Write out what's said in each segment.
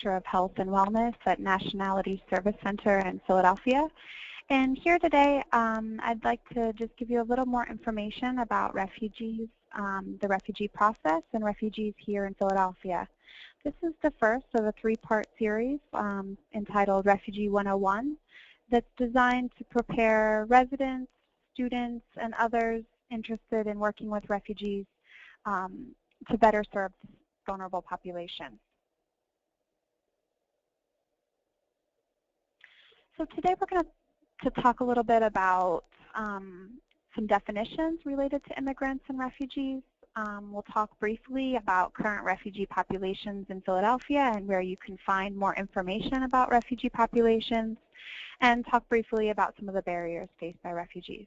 Director of Health and Wellness at Nationality Service Center in Philadelphia. And here today, I'd like to just give you a little more information about refugees, the refugee process, and refugees here in Philadelphia. This is the first of a three-part series entitled Refugee 101 that's designed to prepare residents, students, and others interested in working with refugees to better serve this vulnerable population. So today we're going to talk a little bit about some definitions related to immigrants and refugees. We'll talk briefly about current refugee populations in Philadelphia and where you can find more information about refugee populations, and talk briefly about some of the barriers faced by refugees.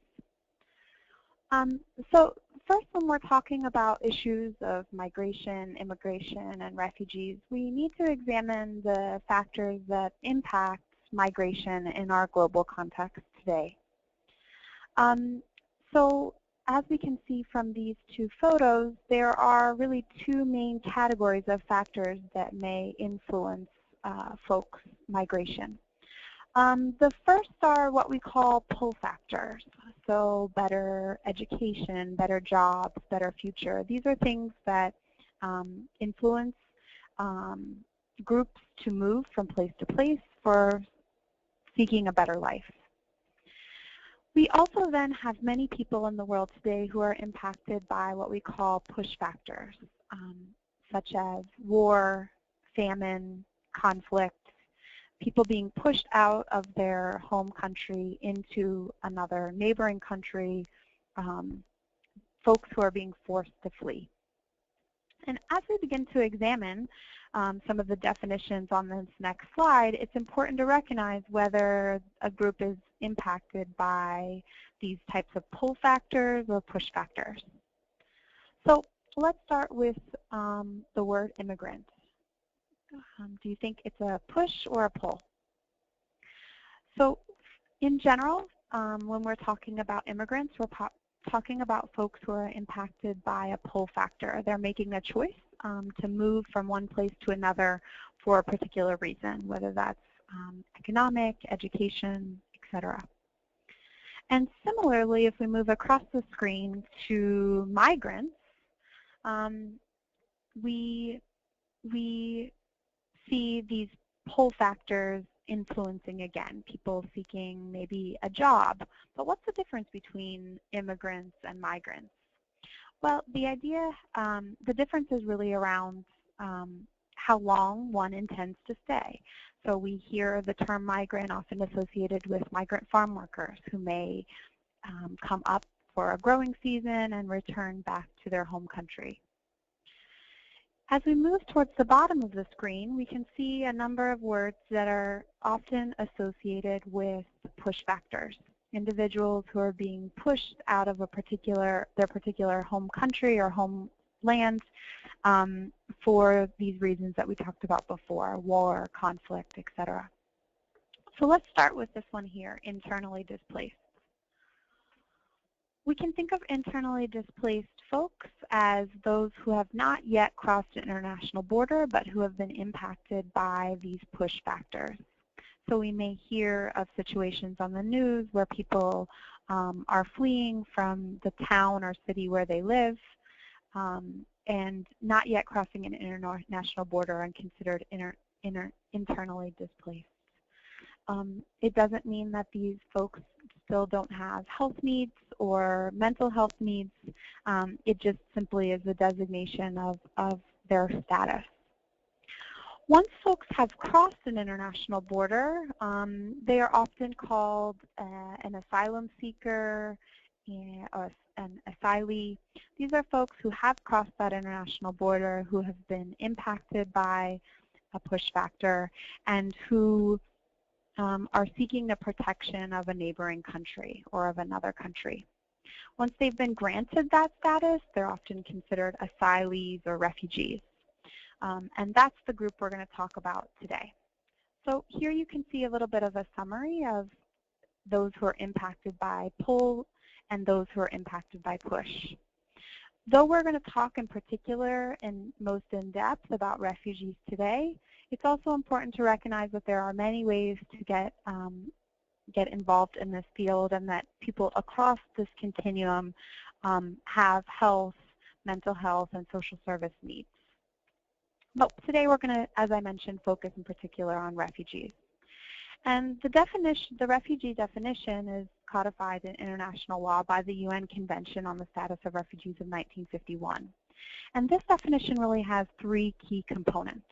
So first, when we're talking about issues of migration, immigration, and refugees, we need to examine the factors that impact migration in our global context today. So as we can see from these two photos, there are really two main categories of factors that may influence folks' migration. The first are what we pull factors, so better education, better jobs, better future. These are things that influence groups to move from place to place for seeking a better life. We also then have many people in the world today who are impacted by what we call push factors, such as war, famine, conflict, people being pushed out of their home country into another neighboring country, folks who are being forced to flee. And as we begin to examine some of the definitions on this next slide, it's important to recognize whether a group is impacted by these types of pull factors or push factors. So let's start with the word immigrant. Do you think it's a push or a pull? So in general, when we're talking about immigrants, we're talking about folks who are impacted by a pull factor. They're making a choice to move from one place to another for a particular reason, whether that's economic, education, etc. And similarly, if we move across the screen to migrants, we see these pull factors influencing, again, people seeking maybe a job. But what's the difference between immigrants and migrants? Well, the difference is really around how long one intends to stay. So we hear the term migrant often associated with migrant farm workers who may come up for a growing season and return back to their home country. As we move towards the bottom of the screen, we can see a number of words that are often associated with push factors. Individuals who are being pushed out of their particular home country or homeland for these reasons that we talked about before, war, conflict, etc. So let's start with this one here, internally displaced. We can think of internally displaced folks as those who have not yet crossed an international border but who have been impacted by these push factors. So we may hear of situations on the news where people are fleeing from the town or city where they live and not yet crossing an international border and considered internally displaced. It doesn't mean that these folks still don't have health needs or mental health needs. It just simply is a designation of their status. Once folks have crossed an international border, they are often called an asylum seeker or an asylee. These are folks who have crossed that international border, who have been impacted by a push factor, and who are seeking the protection of a neighboring country or of another country. Once they've been granted that status, they're often considered asylees or refugees. And that's the group we're going to talk about today. So here you can see a little bit of a summary of those who are impacted by pull and those who are impacted by push. Though we're going to talk in particular and most in depth about refugees today, It's also important to recognize that there are many ways to get involved in this field, and that people across this continuum have health, mental health, and social service needs. But today we're going to, as I mentioned, focus in particular on refugees. And the refugee definition is codified in international law by the UN Convention on the Status of Refugees of 1951. And this definition really has three key components.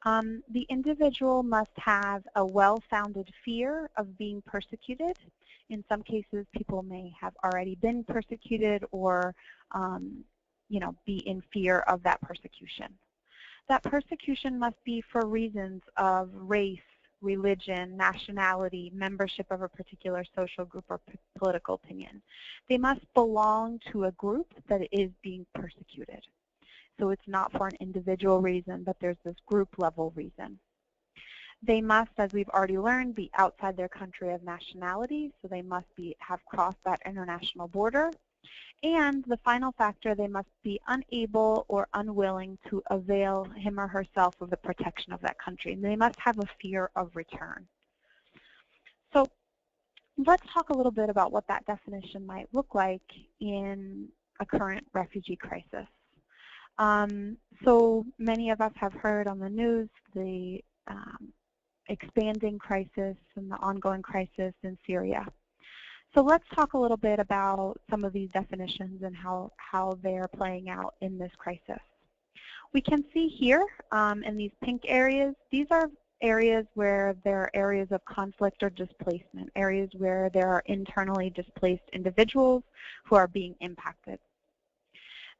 The individual must have a well-founded fear of being persecuted. In some cases, people may have already been persecuted or be in fear of that persecution. That persecution must be for reasons of race, religion, nationality, membership of a particular social group, or political opinion. They must belong to a group that is being persecuted. So it's not for an individual reason, but there's this group level reason. They must, as we've already learned, be outside their country of nationality, so they must have crossed that international border. And the final factor, they must be unable or unwilling to avail him or herself of the protection of that country. And they must have a fear of return. So let's talk a little bit about what that definition might look like in a current refugee crisis. So many of us have heard on the news the expanding crisis and the ongoing crisis in Syria. So let's talk a little bit about some of these definitions and how they're playing out in this crisis. We can see here in these pink areas, these are areas where there are areas of conflict or displacement, areas where there are internally displaced individuals who are being impacted.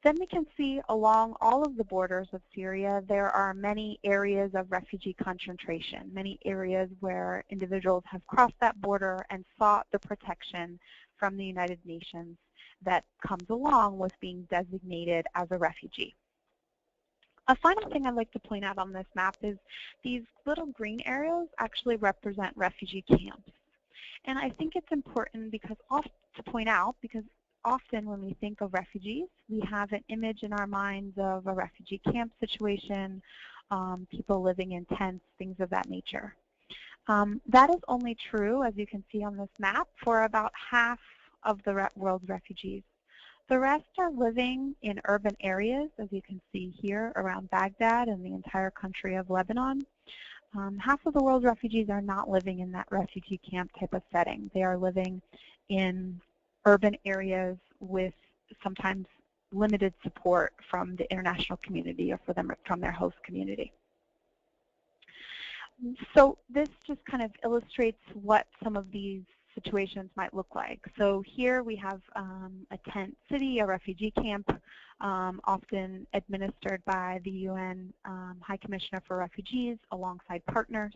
Then we can see along all of the borders of Syria, there are many areas of refugee concentration, many areas where individuals have crossed that border and sought the protection from the United Nations that comes along with being designated as a refugee. A final thing I'd like to point out on this map is these little green areas actually represent refugee camps. And I think it's important to point out because often when we think of refugees, we have an image in our minds of a refugee camp situation, people living in tents, things of that nature. That is only true, as you can see on this map, for about half of the world's refugees. The rest are living in urban areas, as you can see here around Baghdad and the entire country of Lebanon. Half of the world's refugees are not living in that refugee camp type of setting. They are living in urban areas with sometimes limited support from the international community or from their host community. So this just kind of illustrates what some of these situations might look like. So here we have a tent city, a refugee camp, often administered by the UN High Commissioner for Refugees alongside partners.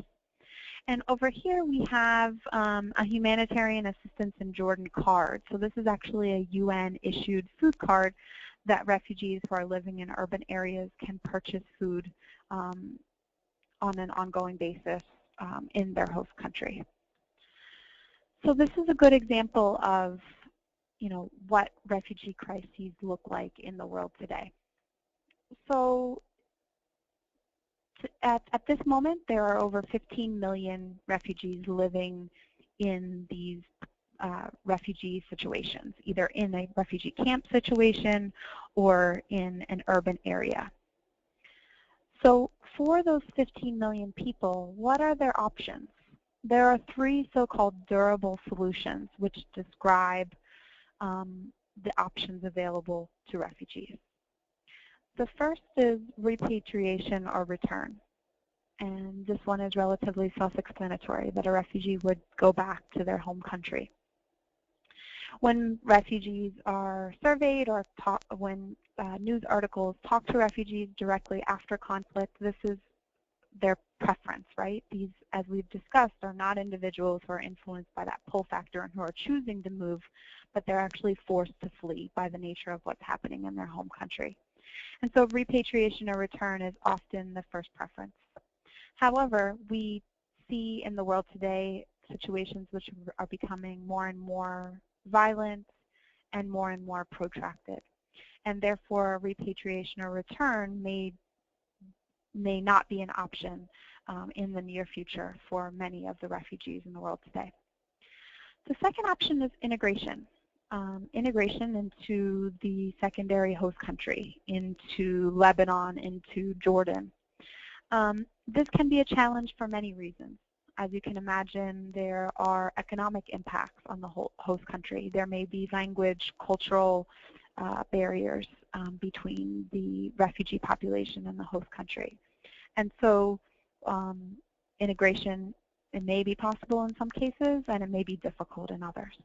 And over here we have a humanitarian assistance in Jordan card. So this is actually a UN-issued food card that refugees who are living in urban areas can purchase food on an ongoing basis in their host country. So this is a good example of, what refugee crises look like in the world today. So at this moment, there are over 15 million refugees living in these refugee situations, either in a refugee camp situation or in an urban area. So for those 15 million people, what are their options? There are three so-called durable solutions which describe the options available to refugees. The first is repatriation or return. And this one is relatively self-explanatory, that a refugee would go back to their home country. When refugees are surveyed or when news articles talk to refugees directly after conflict, this is their preference, right? These, as we've discussed, are not individuals who are influenced by that pull factor and who are choosing to move, but they're actually forced to flee by the nature of what's happening in their home country. And so repatriation or return is often the first preference. However, we see in the world today situations which are becoming more and more violent and more protracted. And therefore, repatriation or return may may not be an option in the near future for many of the refugees in the world today. The second option is integration. Integration into the secondary host country, into Lebanon, into Jordan. This can be a challenge for many reasons. As you can imagine, there are economic impacts on the host country. There may be language, cultural barriers between the refugee population and the host country. And so integration, it may be possible in some cases, and it may be difficult in others.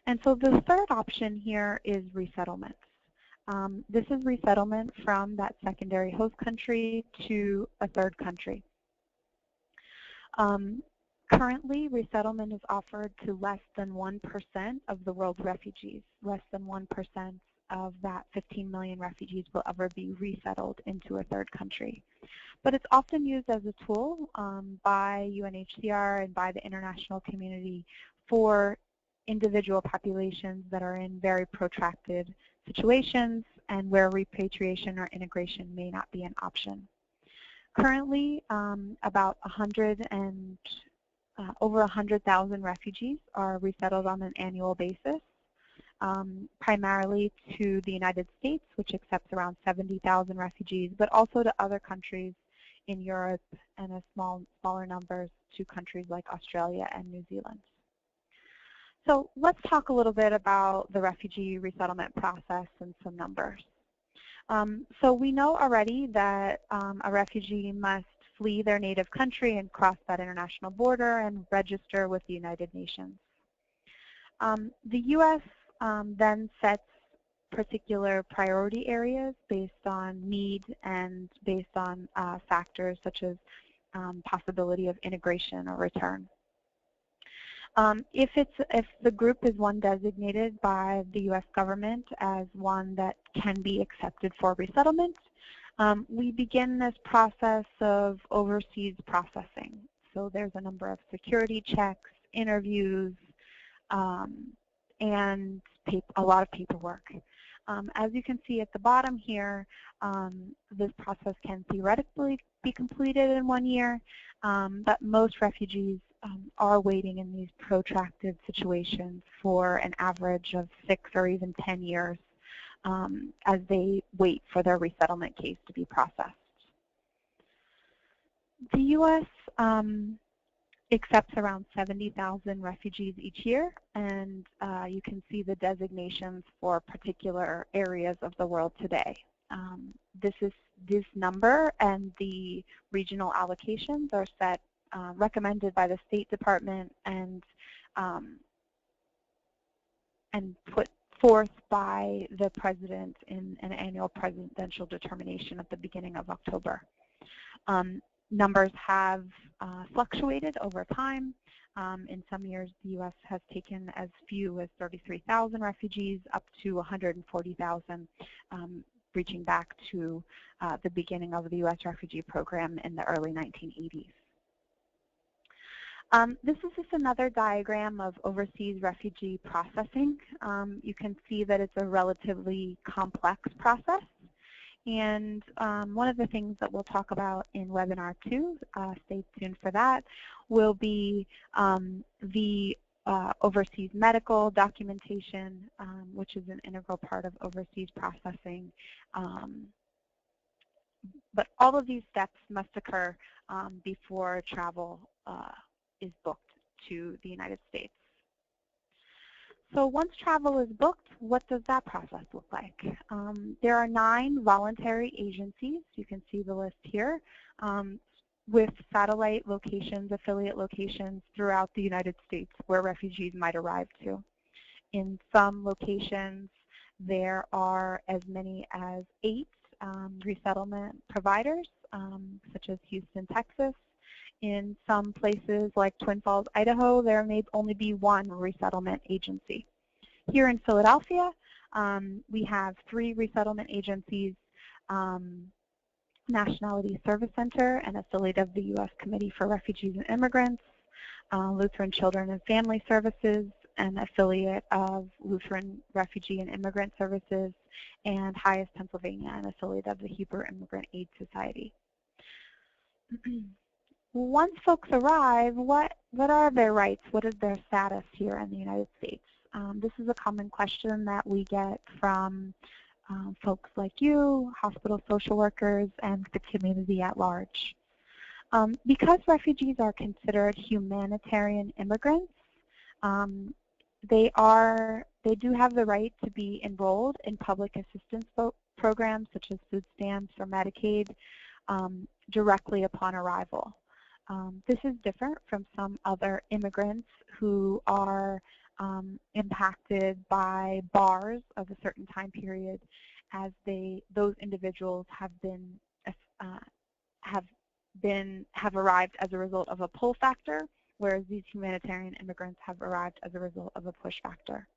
And so the third option here is resettlement. This is resettlement from that secondary host country to a third country. Currently, resettlement is offered to less than 1% of the world's refugees. Less than 1% of that 15 million refugees will ever be resettled into a third country. But it's often used as a tool by UNHCR and by the international community for individual populations that are in very protracted situations and where repatriation or integration may not be an option. Currently, about over 100,000 refugees are resettled on an annual basis, primarily to the United States, which accepts around 70,000 refugees, but also to other countries in Europe and smaller numbers to countries like Australia and New Zealand. So let's talk a little bit about the refugee resettlement process and some numbers. So we know already that a refugee must flee their native country and cross that international border and register with the United Nations. The U.S. Then sets particular priority areas based on need and based on factors such as possibility of integration or return. If the group is one designated by the U.S. government as one that can be accepted for resettlement, we begin this process of overseas processing. So there's a number of security checks, interviews, and a lot of paperwork. As you can see at the bottom here, this process can theoretically be completed in 1 year, but most refugees are waiting in these protracted situations for an average of 6 or even 10 years as they wait for their resettlement case to be processed. The U.S. Accepts around 70,000 refugees each year, and you can see the designations for particular areas of the world today. This number and the regional allocations are set, recommended by the State Department and put forth by the President in an annual presidential determination at the beginning of October. Numbers have fluctuated over time. In some years, the U.S. has taken as few as 33,000 refugees up to 140,000, reaching back to the beginning of the U.S. refugee program in the early 1980s. This is just another diagram of overseas refugee processing. You can see that it's a relatively complex process. And one of the things that we'll talk about in webinar 2, stay tuned for that, will be the overseas medical documentation, which is an integral part of overseas processing. But all of these steps must occur before travel is booked to the United States. So once travel is booked, what does that process look like? There are 9 voluntary agencies, you can see the list here, with satellite locations, affiliate locations throughout the United States where refugees might arrive to. In some locations, there are as many as 8 resettlement providers, such as Houston, Texas. In some places like Twin Falls, Idaho, there may only be 1 resettlement agency. Here in Philadelphia, we have 3 resettlement agencies, Nationality Service Center, an affiliate of the U.S. Committee for Refugees and Immigrants, Lutheran Children and Family Services, an affiliate of Lutheran Refugee and Immigrant Services, and Highest Pennsylvania, an affiliate of the Hebrew Immigrant Aid Society. Once folks arrive, what are their rights? What is their status here in the United States? This is a common question that we get from folks like you, hospital social workers, and the community at large. Because refugees are considered humanitarian immigrants, they do have the right to be enrolled in public assistance programs such as food stamps or Medicaid directly upon arrival. This is different from some other immigrants who are impacted by bars of a certain time period, as those individuals have arrived as a result of a pull factor, whereas these humanitarian immigrants have arrived as a result of a push factor.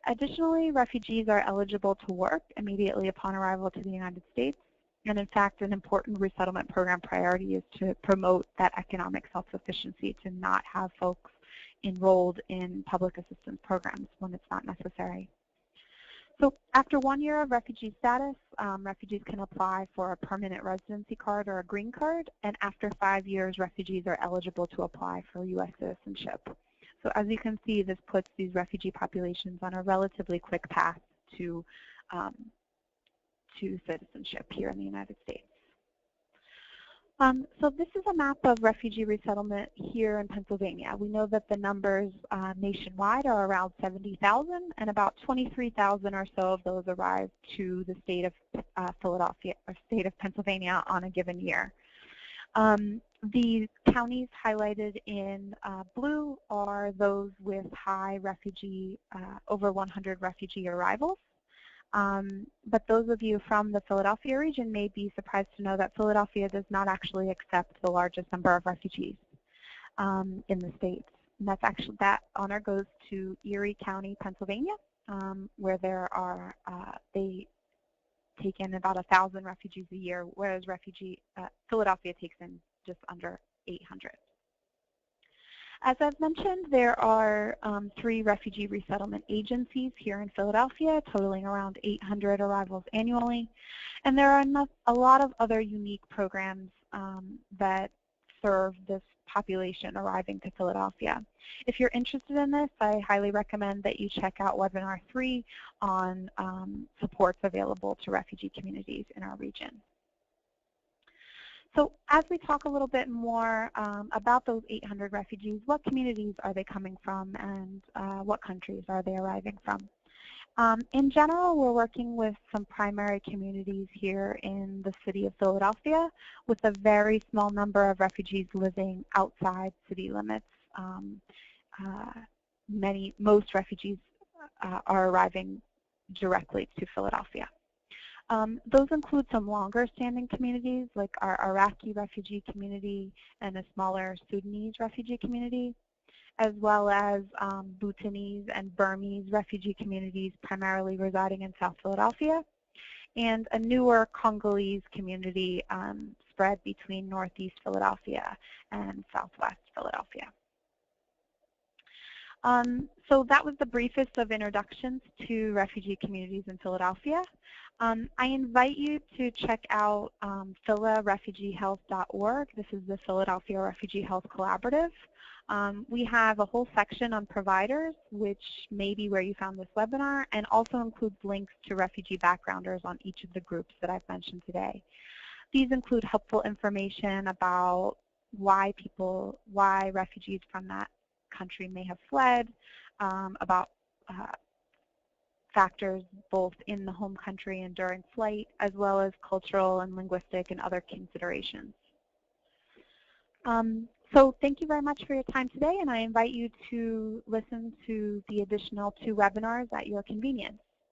Additionally, refugees are eligible to work immediately upon arrival to the United States. And in fact, an important resettlement program priority is to promote that economic self-sufficiency, to not have folks enrolled in public assistance programs when it's not necessary. So after 1 year of refugee status, refugees can apply for a permanent residency card or a green card, and after 5 years, refugees are eligible to apply for U.S. citizenship. So as you can see, this puts these refugee populations on a relatively quick path to citizenship here in the United States. So this is a map of refugee resettlement here in Pennsylvania. We know that the numbers nationwide are around 70,000, and about 23,000 or so of those arrive to the state of Philadelphia, or state of Pennsylvania, on a given year. The counties highlighted in blue are those with high refugee, over 100 refugee arrivals. But those of you from the Philadelphia region may be surprised to know that Philadelphia does not actually accept the largest number of refugees in the state. And that's actually, that honor goes to Erie County, Pennsylvania, where they take in about 1,000 refugees a year, whereas Philadelphia takes in just under 800. As I've mentioned, there are 3 refugee resettlement agencies here in Philadelphia, totaling around 800 arrivals annually. And there are a lot of other unique programs that serve this population arriving to Philadelphia. If you're interested in this, I highly recommend that you check out webinar 3 on supports available to refugee communities in our region. So as we talk a little bit more about those 800 refugees, what communities are they coming from, and what countries are they arriving from? In general, we're working with some primary communities here in the city of Philadelphia, with a very small number of refugees living outside city limits. Most refugees are arriving directly to Philadelphia. Those include some longer-standing communities, like our Iraqi refugee community and a smaller Sudanese refugee community, as well as Bhutanese and Burmese refugee communities primarily residing in South Philadelphia, and a newer Congolese community spread between Northeast Philadelphia and Southwest Philadelphia. So that was the briefest of introductions to refugee communities in Philadelphia. I invite you to check out philarefugeehealth.org. This is the Philadelphia Refugee Health Collaborative. We have a whole section on providers, which may be where you found this webinar, and also includes links to refugee backgrounders on each of the groups that I've mentioned today. These include helpful information about why refugees from that country may have fled, about factors both in the home country and during flight, as well as cultural and linguistic and other considerations. So thank you very much for your time today, and I invite you to listen to the additional 2 webinars at your convenience.